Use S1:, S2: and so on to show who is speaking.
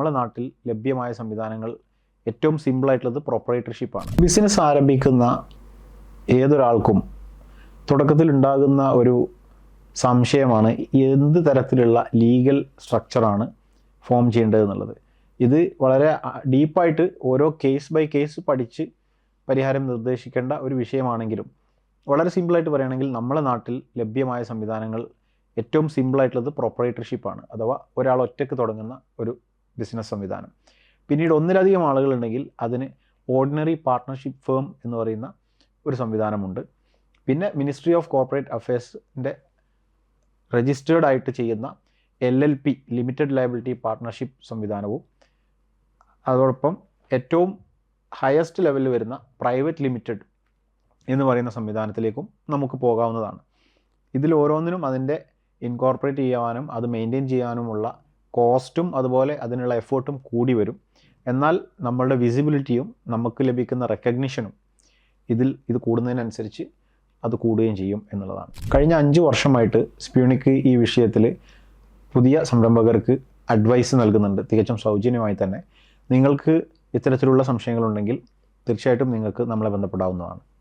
S1: നമ്മുടെ നാട്ടിൽ ലഭ്യമായ സംവിധാനങ്ങൾ ഏറ്റവും സിമ്പിളായിട്ടുള്ളത് പ്രൊപ്പറേറ്റർഷിപ്പാണ്. ബിസിനസ് ആരംഭിക്കുന്ന ഏതൊരാൾക്കും തുടക്കത്തിൽ ഉണ്ടാകുന്ന ഒരു സംശയമാണ് എന്ത് തരത്തിലുള്ള ലീഗൽ സ്ട്രക്ചറാണ് ഫോം ചെയ്യേണ്ടതെന്നുള്ളത്. ഇത് വളരെ ഡീപ്പായിട്ട് ഓരോ കേസ് ബൈ കേസ് പഠിച്ച് പരിഹാരം നിർദ്ദേശിക്കേണ്ട ഒരു വിഷയമാണെങ്കിലും വളരെ സിമ്പിളായിട്ട് പറയുകയാണെങ്കിൽ നമ്മുടെ നാട്ടിൽ ലഭ്യമായ സംവിധാനങ്ങൾ ഏറ്റവും സിമ്പിളായിട്ടുള്ളത് പ്രൊപ്പറേറ്റർഷിപ്പാണ്, അഥവാ ഒരാൾ ഒറ്റയ്ക്ക് തുടങ്ങുന്ന ഒരു ബിസിനസ് സംവിധാനം. പിന്നീട് ഒന്നിലധികം ആളുകളുണ്ടെങ്കിൽ അതിന് ഓർഡിനറി പാർട്ട്ണർഷിപ്പ് ഫേം എന്ന് പറയുന്ന ഒരു സംവിധാനമുണ്ട്. പിന്നെ മിനിസ്ട്രി ഓഫ് കോർപ്പറേറ്റ് അഫയേഴ്സിൻ്റെ രജിസ്റ്റേർഡ് ആയിട്ട് ചെയ്യുന്ന LLP ലിമിറ്റഡ് ലയബിലിറ്റി പാർട്ട്ണർഷിപ്പ് സംവിധാനവും അതോടൊപ്പം ഏറ്റവും ഹയസ്റ്റ് ലെവലിൽ വരുന്ന പ്രൈവറ്റ് ലിമിറ്റഡ് എന്ന് പറയുന്ന സംവിധാനത്തിലേക്കും നമുക്ക് പോകാവുന്നതാണ്. ഇതിൽ ഓരോന്നിനും അതിൻ്റെ ഇൻകോർപ്പറേറ്റ് ചെയ്യാനും അത് മെയിൻറ്റെയിൻ ചെയ്യാനുമുള്ള കോസ്റ്റും അതുപോലെ അതിനുള്ള എഫേർട്ടും കൂടി വരും. എന്നാൽ നമ്മളുടെ വിസിബിലിറ്റിയും നമുക്ക് ലഭിക്കുന്ന റെക്കഗ്നിഷനും ഇത് കൂടുന്നതിനനുസരിച്ച് അത് കൂടുകയും ചെയ്യും എന്നുള്ളതാണ്. കഴിഞ്ഞ 5 വർഷമായിട്ട് സ്പ്യൂണിക്ക് ഈ വിഷയത്തിൽ പുതിയ സംരംഭകർക്ക് അഡ്വൈസ് നൽകുന്നുണ്ട്, തികച്ചും സൗജന്യമായി തന്നെ. നിങ്ങൾക്ക് ഇത്തരത്തിലുള്ള സംശയങ്ങളുണ്ടെങ്കിൽ തീർച്ചയായിട്ടും നിങ്ങൾക്ക് നമ്മളെ ബന്ധപ്പെടാവുന്നതാണ്.